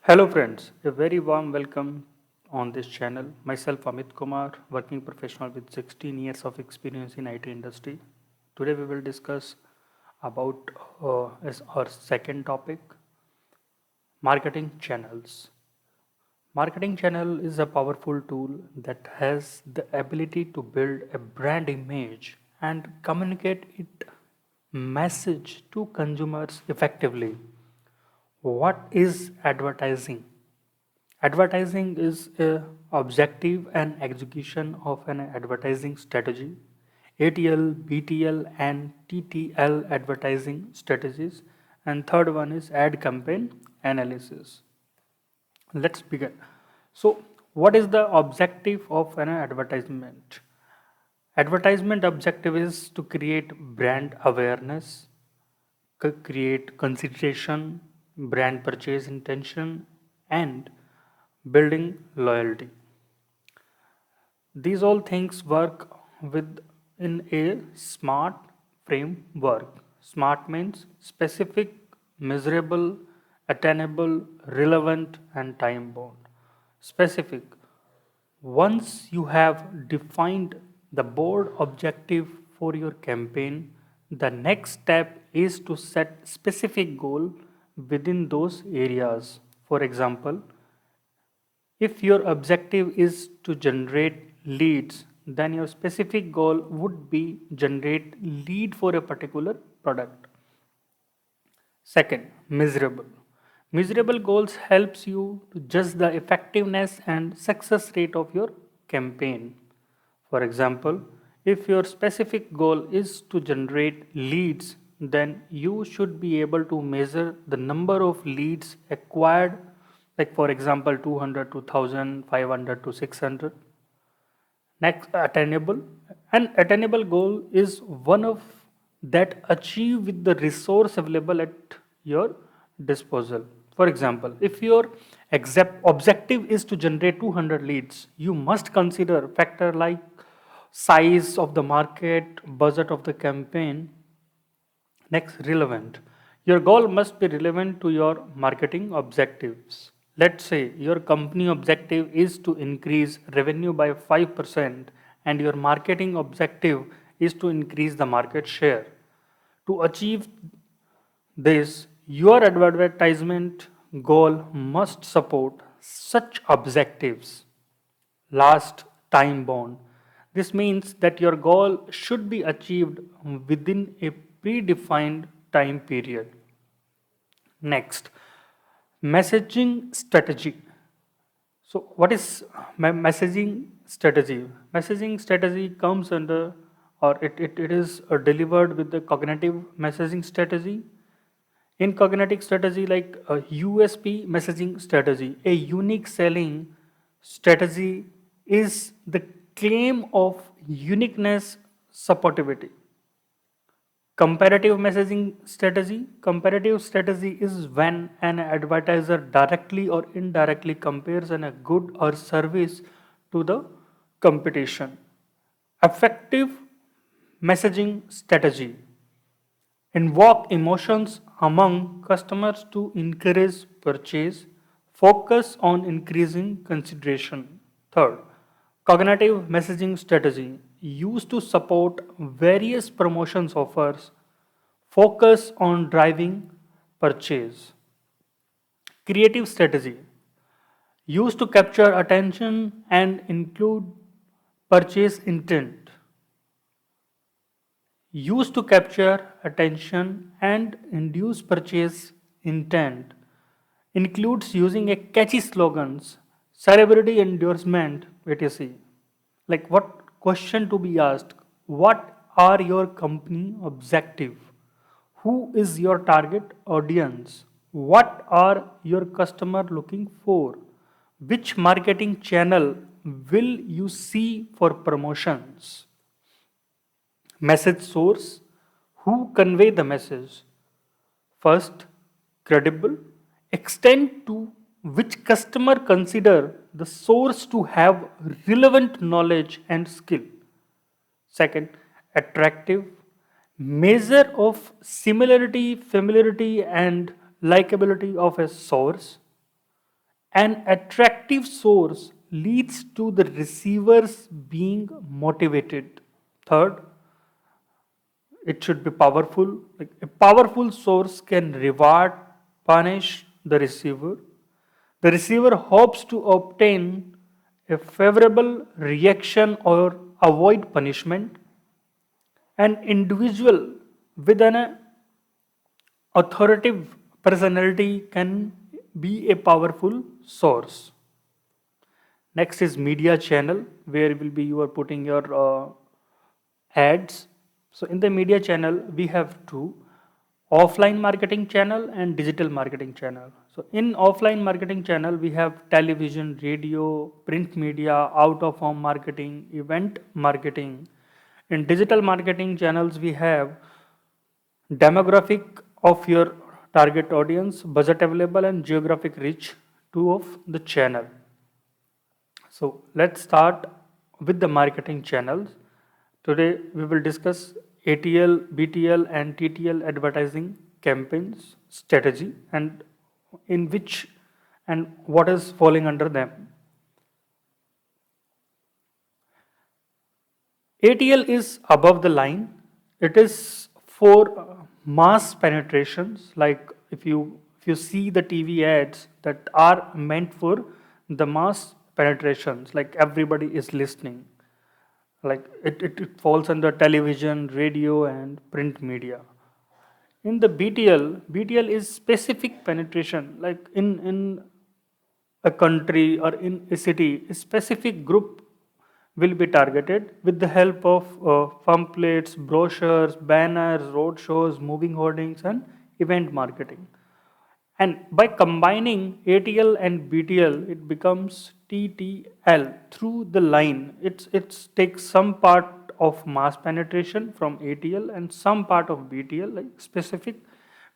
Hello friends, a very warm welcome on this channel. Myself Amit Kumar, working professional with 16 years of experience in IT industry. Today we will discuss about as our second topic, marketing channels. Marketing channel is a powerful tool that has the ability to build a brand image and communicate it message to consumers effectively. What is advertising? Advertising is a objective and execution of an advertising strategy. ATL, BTL, and TTL advertising strategies. And third one is ad campaign analysis. Let's begin. So, what is the objective of an advertisement? Advertisement objective is to create brand awareness, create consideration, brand purchase intention, and building loyalty. These all things work with in a SMART framework. SMART means specific, measurable, attainable, relevant, and time bound. Specific. Once you have defined the board objective for your campaign, the next step is to set specific goal within those areas. For example, if your objective is to generate leads, then your specific goal would be generate lead for a particular product. Second, measurable. Measurable goals helps you to judge the effectiveness and success rate of your campaign. For example, if your specific goal is to generate leads, then you should be able to measure the number of leads acquired, like for example 200 to 1000, 500 to 600. Next, attainable. An attainable goal is one of that achieve with the resource available at your disposal. For example, if your objective is to generate 200 leads, you must consider factor like size of the market, budget of the campaign. Next, relevant. Your goal must be relevant to your marketing objectives. Let's say your company objective is to increase revenue by 5% and your marketing objective is to increase the market share. To achieve this, your advertisement goal must support such objectives. Last, time bound. This means that your goal should be achieved within a predefined time period. Next, messaging strategy. So, what is messaging strategy? Messaging strategy comes under, or it is delivered with the cognitive messaging strategy. In cognitive strategy, like a USP messaging strategy, a unique selling strategy is the claim of uniqueness, supportivity. Comparative strategy is when an advertiser directly or indirectly compares a good or service to the competition. Effective messaging strategy invoke emotions among customers to encourage purchase, focus on increasing consideration. Third, cognitive messaging strategy used to support various promotions offers, focus on driving purchase. Creative strategy used to capture attention and include purchase intent. Used to capture attention and induce purchase intent, includes using a catchy slogans, celebrity endorsement, etc. Like what question to be asked? What are your company objective? Who is your target audience? What are your customer looking for? Which marketing channel will you see for promotions? Message source, who convey the message. First, credible, extend to which customer consider the source to have relevant knowledge and skill. Second, attractive, measure of similarity, familiarity, and likability of a source. An attractive source leads to the receivers being motivated. Third, it should be powerful. Like a powerful source can reward, punish the receiver. The receiver hopes to obtain a favorable reaction or avoid punishment. An individual with an authoritative personality can be a powerful source. Next is media channel, where will be you are putting your ads. So in the media channel, we have two: offline marketing channel and digital marketing channel. So in offline marketing channel, we have television, radio, print media, out of home marketing, event marketing. In digital marketing channels, we have demographic of your target audience, budget available, and geographic reach, two of the channel. So let's start with the marketing channels. Today we will discuss ATL, BTL, and TTL advertising campaigns strategy, and in which and what is falling under them. ATL is above the line. It is for mass penetrations. Like if you see the TV ads that are meant for the mass penetrations, like everybody is listening. Like it falls under television, radio, and print media. In the BTL is specific penetration. Like in a country or in a city, a specific group will be targeted with the help of pamphlets, brochures, banners, road shows, moving hoardings, and event marketing. And by combining ATL and BTL, it becomes TTL through the line. It's takes some part of mass penetration from ATL and some part of BTL, like specific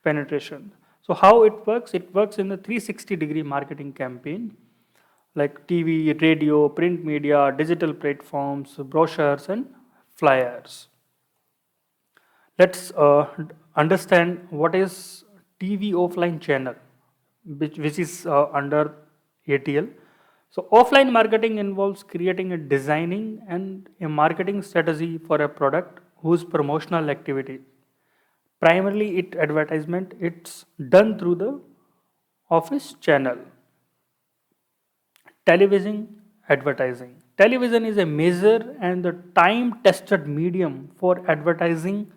penetration. So how it works? It works in a 360-degree marketing campaign, like TV, radio, print media, digital platforms, brochures, and flyers. Let's understand what is TV offline channel, which is under ATL. So offline marketing involves creating a designing and a marketing strategy for a product whose promotional activity, primarily it advertisement, it's done through the office channel. Television advertising. Television is a major and the time tested medium for advertising.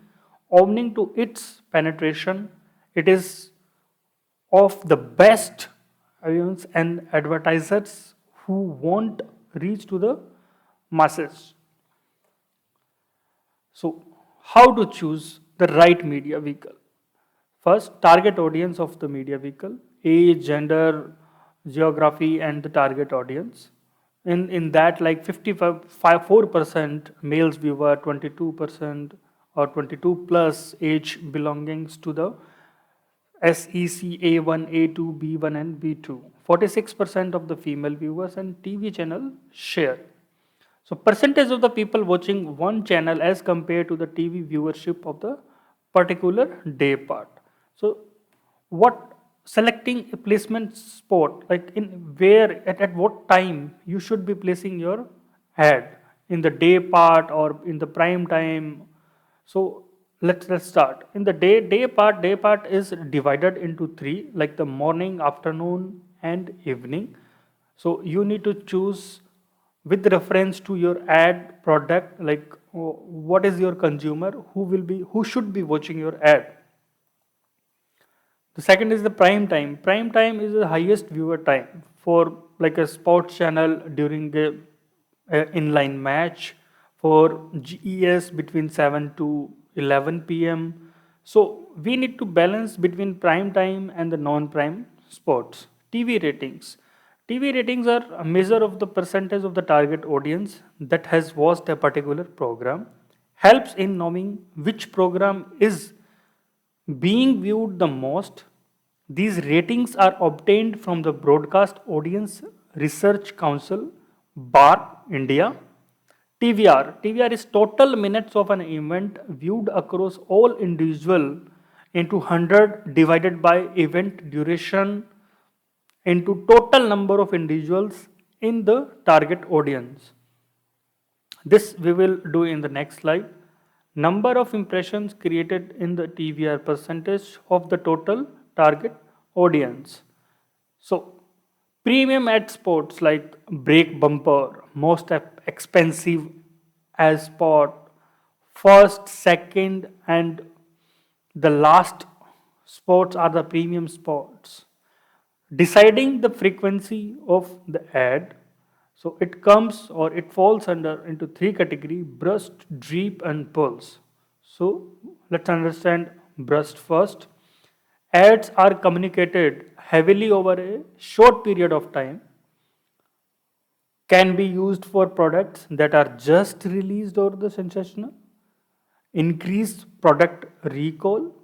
Owing to its penetration, it is of the best audience and advertisers who want reach to the masses. So, how to choose the right media vehicle? First, target audience of the media vehicle, age, gender, geography, and the target audience. In that, like 54% males viewer, 22% or 22 plus age belongings to the SEC A1, A2, B1, and B2. 46% of the female viewers and TV channel share. So percentage of the people watching one channel as compared to the TV viewership of the particular day part. So what selecting a placement spot, like in where at what time you should be placing your ad, in the day part or in the prime time. So let's start. In the day part is divided into three, like the morning, afternoon, and evening. So you need to choose with reference to your ad product, like what is your consumer, who should be watching your ad. The second is the prime time. Prime time is the highest viewer time for like a sports channel during a inline match, for GES between 7 to 11 p.m. So we need to balance between prime time and the non-prime sports. TV ratings. TV ratings are a measure of the percentage of the target audience that has watched a particular program. Helps in knowing which program is being viewed the most. These ratings are obtained from the Broadcast Audience Research Council, BAR, India. TVR. TVR is total minutes of an event viewed across all individual into 100 divided by event duration into total number of individuals in the target audience. This we will do in the next slide. Number of impressions created in the TV are percentage of the total target audience. So, premium ad spots like brake bumper, most expensive as spot, first, second, and the last spots are the premium spots. Deciding the frequency of the ad, so it comes or it falls under into three category: burst, drip, and pulse. So let's understand burst first. Ads are communicated heavily over a short period of time, can be used for products that are just released or the sensational, increased product recall.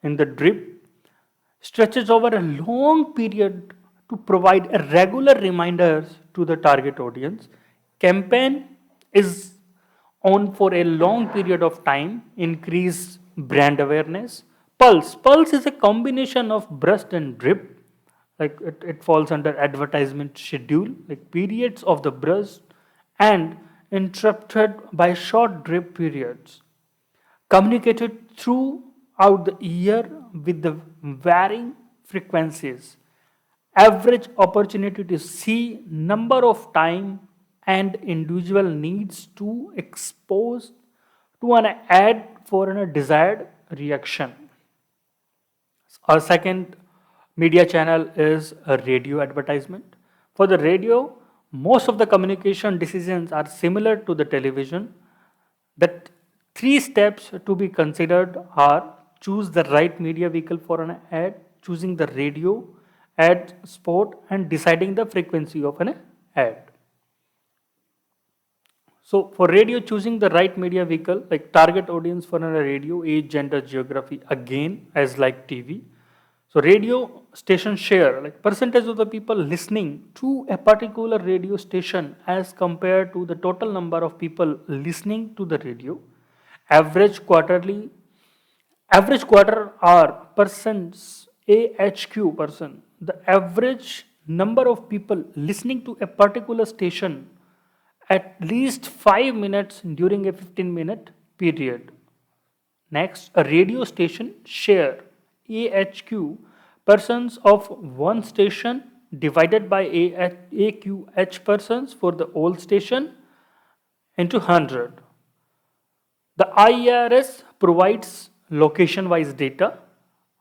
In the drip, stretches over a long period to provide a regular reminders to the target audience. Campaign is on for a long period of time, increase brand awareness. Pulse is a combination of burst and drip, like it falls under advertisement schedule, like periods of the burst and interrupted by short drip periods, communicated throughout the year with the varying frequencies. Average opportunity to see number of time and individual needs to expose to an ad for a desired reaction. Our second media channel is a radio advertisement. For the radio, most of the communication decisions are similar to the television. The three steps to be considered are: choose the right media vehicle for an ad, choosing the radio ad spot, and deciding the frequency of an ad. So for radio, choosing the right media vehicle, like target audience for a radio, age, gender, geography, again as like TV. So radio station share, like percentage of the people listening to a particular radio station as compared to the total number of people listening to the radio. Average quarterly, average quarter are persons, AHQ person. The average number of people listening to a particular station at least 5 minutes during a 15-minute period. Next, a radio station share, AHQ, persons of one station divided by AQH persons for the old station into 100. The IRS provides location-wise data.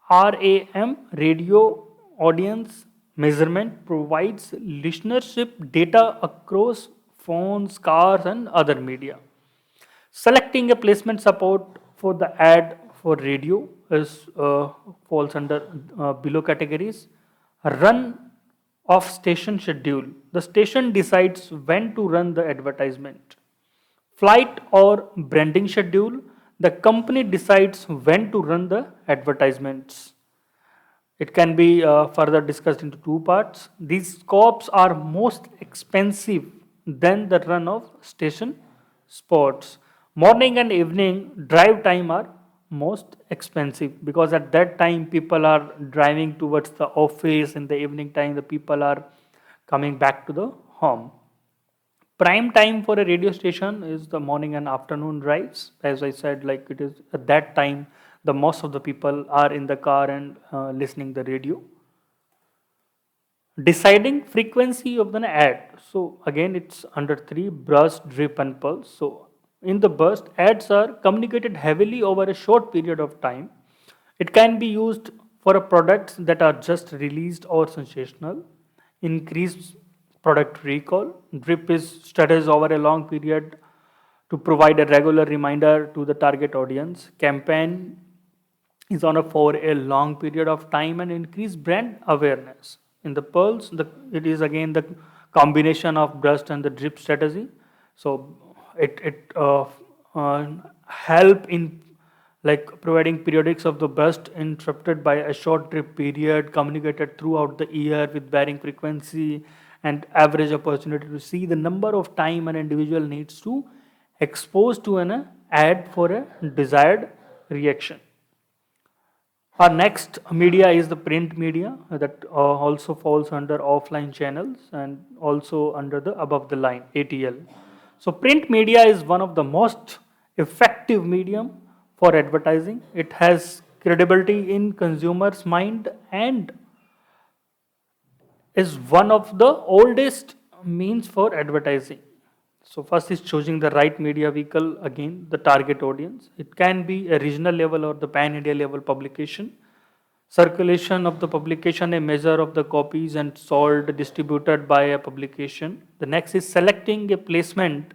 RAM, radio audience measurement, provides listenership data across phones, cars, and other media. Selecting a placement support for the ad for radio is falls under below categories. Run of station schedule. The station decides when to run the advertisement. Flight or branding schedule. The company decides when to run the advertisements. It can be further discussed into two parts. These scopes are most expensive than the run of station spots. Morning and evening drive time are most expensive because at that time people are driving towards the office. In the evening time the people are coming back to the home. Prime time for a radio station is the morning and afternoon drives. As I said, like it is at that time the most of the people are in the car and listening the radio. Deciding frequency of the ad. So again it's under three: burst, drip, and pulse. So in the burst, ads are communicated heavily over a short period of time. It can be used for a products that are just released or sensational. Increase product recall. Drip is studies over a long period to provide a regular reminder to the target audience. Campaign is on a for a long period of time and increase brand awareness. In the pulse, it is again the combination of burst and the drip strategy. So it help in like providing periodics of the burst interrupted by a short drip period communicated throughout the year with varying frequency and average opportunity to see the number of time an individual needs to expose to an ad for a desired reaction. Our next media is the print media that also falls under offline channels and also under the above the line ATL. So print media is one of the most effective medium for advertising. It has credibility in consumers' mind and is one of the oldest means for advertising. So first is choosing the right media vehicle, again the target audience. It can be a regional level or the pan India level publication. Circulation of the publication, a measure of the copies and sold distributed by a publication. The next is selecting a placement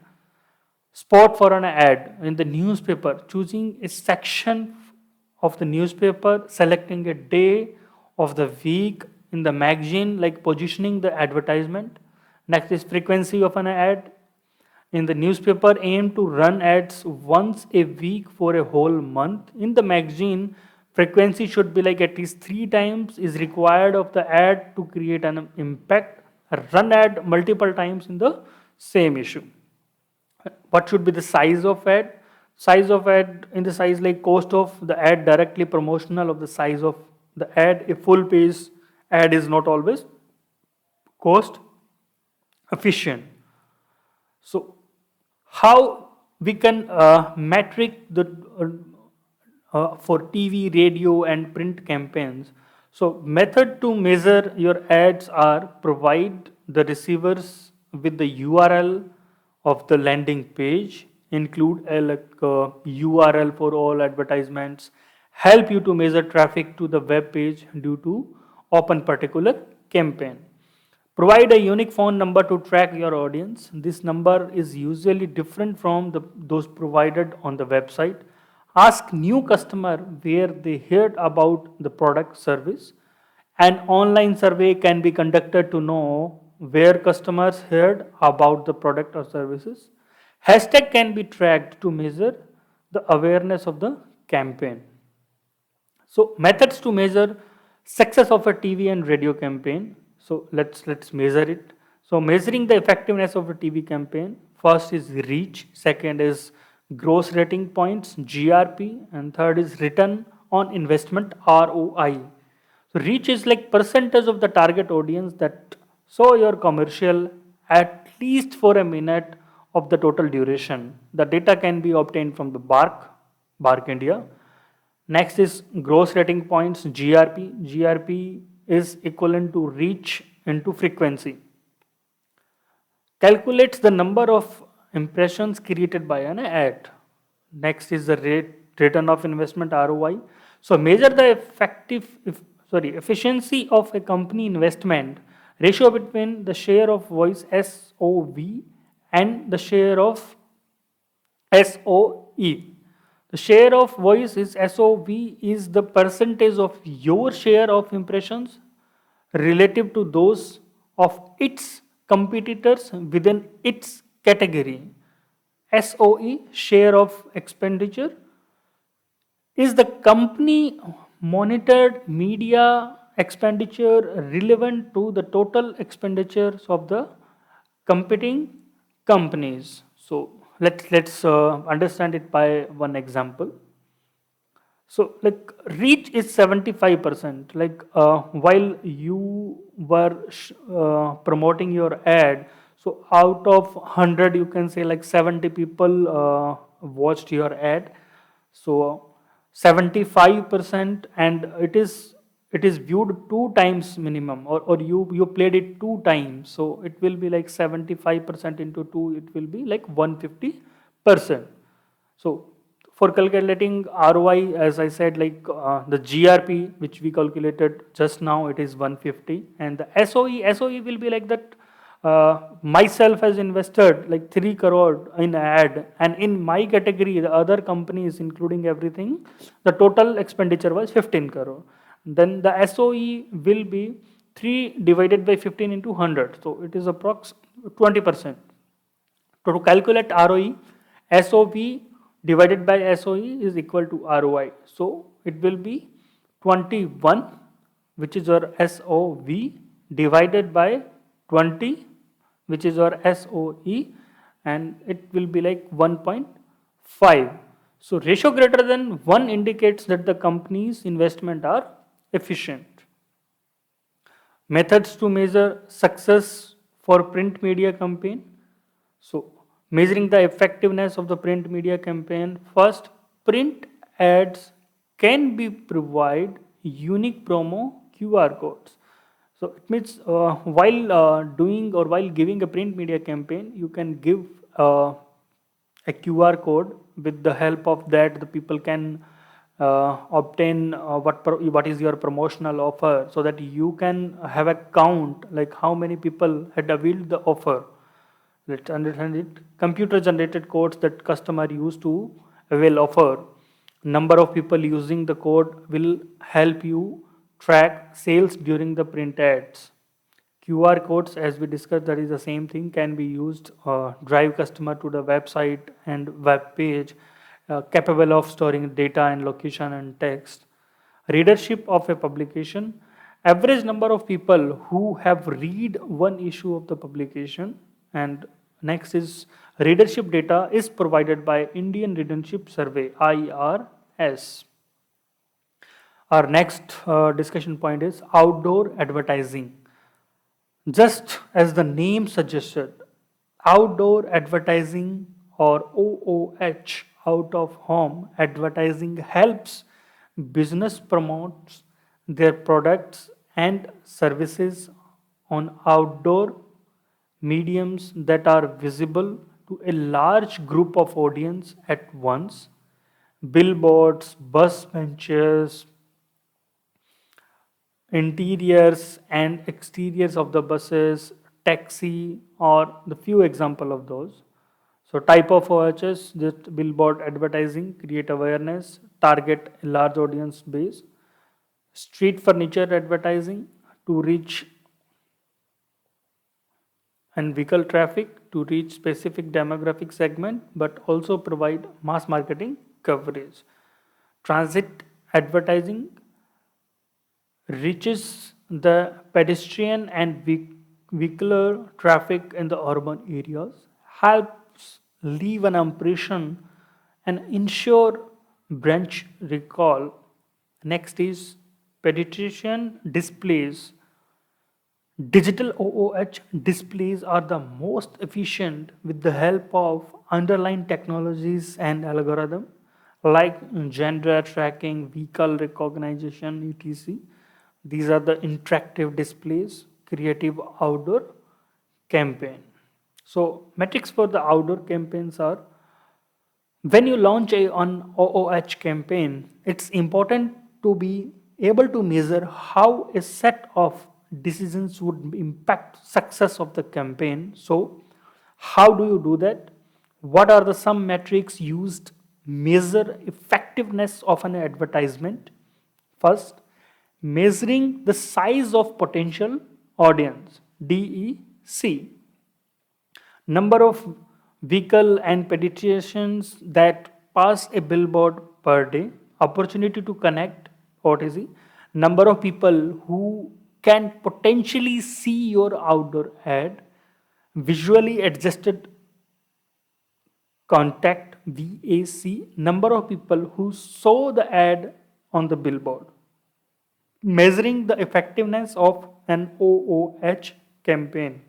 spot for an ad in the newspaper, choosing a section of the newspaper, selecting a day of the week in the magazine, like positioning the advertisement. Next is frequency of an ad. In the newspaper, aim to run ads once a week for a whole month. In the magazine, frequency should be like at least 3 times is required of the ad to create an impact. Run ad multiple times in the same issue. What should be the size of ad? Size of ad in the size like cost of the ad directly promotional of the size of the ad. A full page ad is not always cost efficient. So how we can metric the for TV, radio and print campaigns. So method to measure your ads are provide the receivers with the URL of the landing page, include a URL for all advertisements, help you to measure traffic to the web page due to open particular campaign. Provide a unique phone number to track your audience. This number is usually different from those provided on the website. Ask new customer where they heard about the product service. An online survey can be conducted to know where customers heard about the product or services. Hashtag can be tracked to measure the awareness of the campaign. So methods to measure success of a TV and radio campaign. So let's measure it. So measuring the effectiveness of a TV campaign, first is reach, second is gross rating points GRP, and third is return on investment ROI. So reach is like percentage of the target audience that saw your commercial at least for a minute of the total duration. The data can be obtained from the Bark India. Next is gross rating points GRP. GRP is equivalent to reach into frequency. Calculates the number of impressions created by an ad. Next is the return of investment ROI. So measure the efficiency of a company investment ratio between the share of voice SOV and the share of SOE. The share of voice is SOV is the percentage of your share of impressions relative to those of its competitors within its category. SOE, share of expenditure, is the company monitored media expenditure relevant to the total expenditures of the competing companies. So let's understand it by one example. So like reach is 75%. Like while you were promoting your ad, so out of 100 you can say like 70 people watched your ad. So 75%, and it is viewed 2 times minimum, or you played it 2 times. So it will be like 75% into 2, it will be like 150%. So for calculating ROI, as I said, like the GRP which we calculated just now, it is 150, and the SOE will be like that. Myself has invested like 3 crore in ad, and in my category, the other companies including everything, the total expenditure was 15 crore. Then the SOE will be 3 divided by 15 into 100, so it is approx 20%. So to calculate ROE, SOV divided by SOE is equal to ROI. So it will be 21, which is our SOV, divided by 20, which is our SOE, and it will be like 1.5. So ratio greater than 1 indicates that the company's investment are efficient. Methods to measure success for print media campaign. So measuring the effectiveness of the print media campaign. First, print ads can be provide unique promo QR codes. So it means while doing or while giving a print media campaign, you can give a QR code. With the help of that, the people can obtain what is your promotional offer, so that you can have a count like how many people had availed the offer. Let's understand it. Computer generated codes that customer use to avail offer. Number of people using the code will help you track sales during the print ads. QR codes, as we discussed, that is the same thing, can be used drive customer to the website and web page, capable of storing data and location and text. Readership of a publication, average number of people who have read one issue of the publication. And next is readership data is provided by Indian Readership Survey, IRS. Our next discussion point is outdoor advertising. Just as the name suggested, outdoor advertising or OOH, out of home advertising, helps business promote their products and services on outdoor mediums that are visible to a large group of audience at once. Billboards, bus benches, interiors and exteriors of the buses, taxi, or the few example of those. So type of OHS, just billboard advertising, create awareness, target a large audience base. Street furniture advertising to reach and vehicle traffic to reach specific demographic segment, but also provide mass marketing coverage. Transit advertising reaches the pedestrian and vehicular traffic in the urban areas, helps leave an impression and ensure branch recall. Next is pedestrian displays. Digital OOH displays are the most efficient with the help of underlying technologies and algorithm like gender tracking, vehicle recognition, etc. These are the interactive displays, creative outdoor campaign. So metrics for the outdoor campaigns are: when you launch an OOH campaign, it's important to be able to measure how a set of decisions would impact success of the campaign. So how do you do that? What are the some metrics used measure effectiveness of an advertisement? First, measuring the size of potential audience, DEC. Number of vehicle and pedestrians that pass a billboard per day, opportunity to connect, OTC, number of people who can potentially see your outdoor ad, visually adjusted contact, VAC, number of people who saw the ad on the billboard. Measuring the effectiveness of an OOH campaign.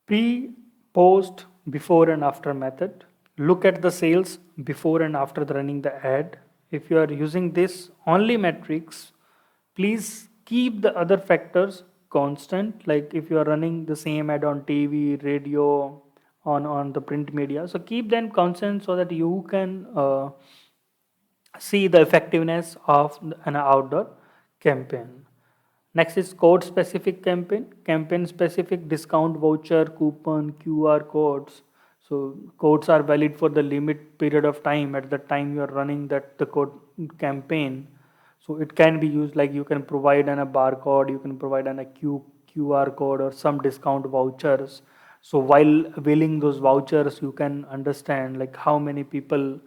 Pre, post, before and after method. Look at the sales before and after running the ad. If you are using this only metrics, please keep the other factors constant. Like if you are running the same ad on TV, radio, on the print media. So keep them constant so that you can see the effectiveness of an outdoor campaign. Next is code specific campaign, campaign specific discount voucher, coupon, QR codes. So codes are valid for the limit period of time at the time you are running that the code campaign. So it can be used like you can provide a barcode, you can provide a QR code or some discount vouchers. So while availing those vouchers, you can understand like how many people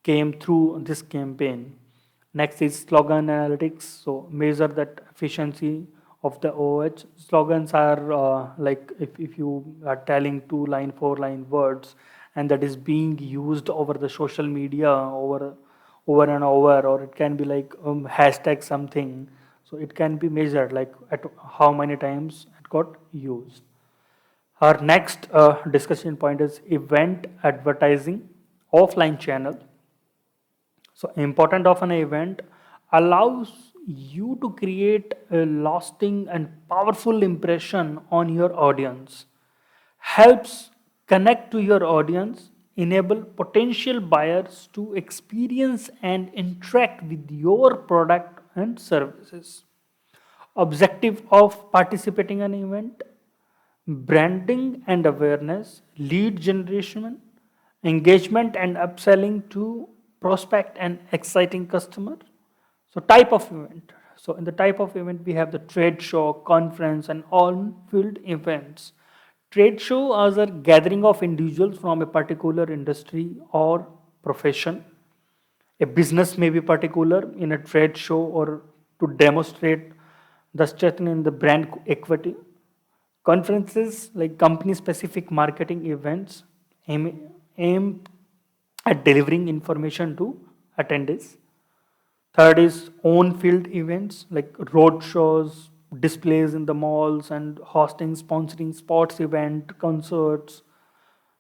came through this campaign. Next is slogan analytics. So measure that efficiency of the OH. Slogans are like if you are telling 2 line, 4 line words and that is being used over the social media over and over, or it can be like hashtag something. So it can be measured like at how many times it got used. Our next discussion point is event advertising, offline channel. So important of an event allows you to create a lasting and powerful impression on your audience, helps connect to your audience, enable potential buyers to experience and interact with your product and services. Objective of participating in an event: branding and awareness, lead generation, engagement and upselling to prospect and exciting customer. So type of event. So in the type of event we have the trade show, conference and on-field events. Trade show are a gathering of individuals from a particular industry or profession. A business may be particular in a trade show or to demonstrate the strength in the brand equity. Conferences like company specific marketing events aim at delivering information to attendees. Third is on field events like road shows, displays in the malls, and hosting, sponsoring sports event, concerts.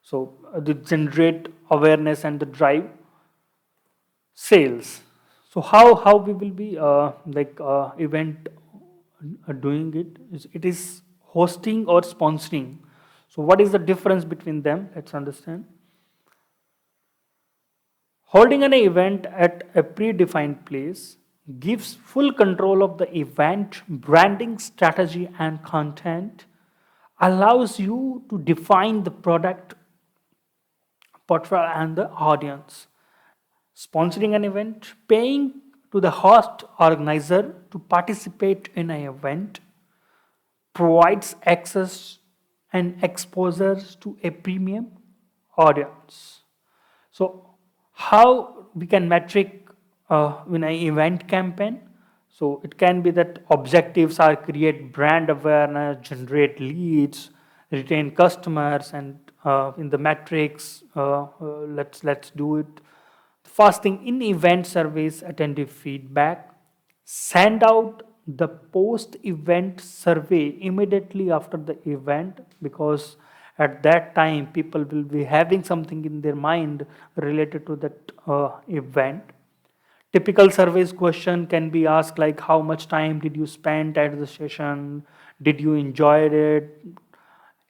So they generate awareness and the drive sales. So how we will be event doing it is, it is hosting or sponsoring. So what is the difference between them? Let's understand. Holding an event at a predefined place gives full control of the event, branding strategy and content, allows you to define the product portfolio and the audience. Sponsoring an event, paying to the host organizer to participate in an event, provides access and exposure to a premium audience. So, how we can metric in an event campaign? So, it can be that objectives are create brand awareness, generate leads, retain customers, and in the metrics, let's do it. First thing, in event surveys, attendee feedback, send out the post event survey immediately after the event, because at that time people will be having something in their mind related to that event. Typical surveys question can be asked like how much time did you spend at the session, did you enjoy it,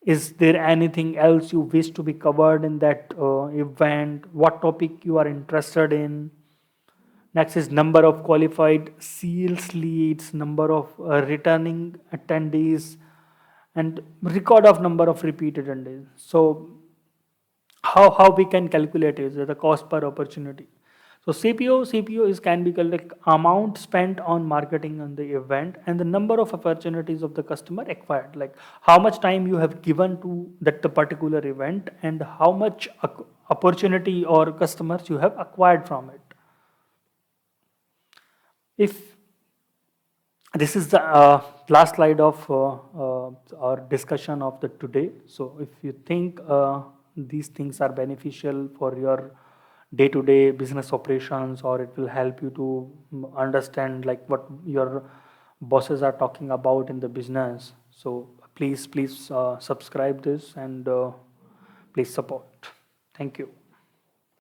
is there anything else you wish to be covered in that event, what topic you are interested in. Next is number of qualified sales leads, number of returning attendees, and record of number of repeat attendees. So how we can calculate is the cost per opportunity. So CPO is can be called like amount spent on marketing on the event and the number of opportunities of the customer acquired. Like how much time you have given to that the particular event and how much opportunity or customers you have acquired from it. If this is the last slide of our discussion of the today. So if you think these things are beneficial for your day-to-day business operations, or it will help you to understand like what your bosses are talking about in the business, so please subscribe this and please support. Thank you.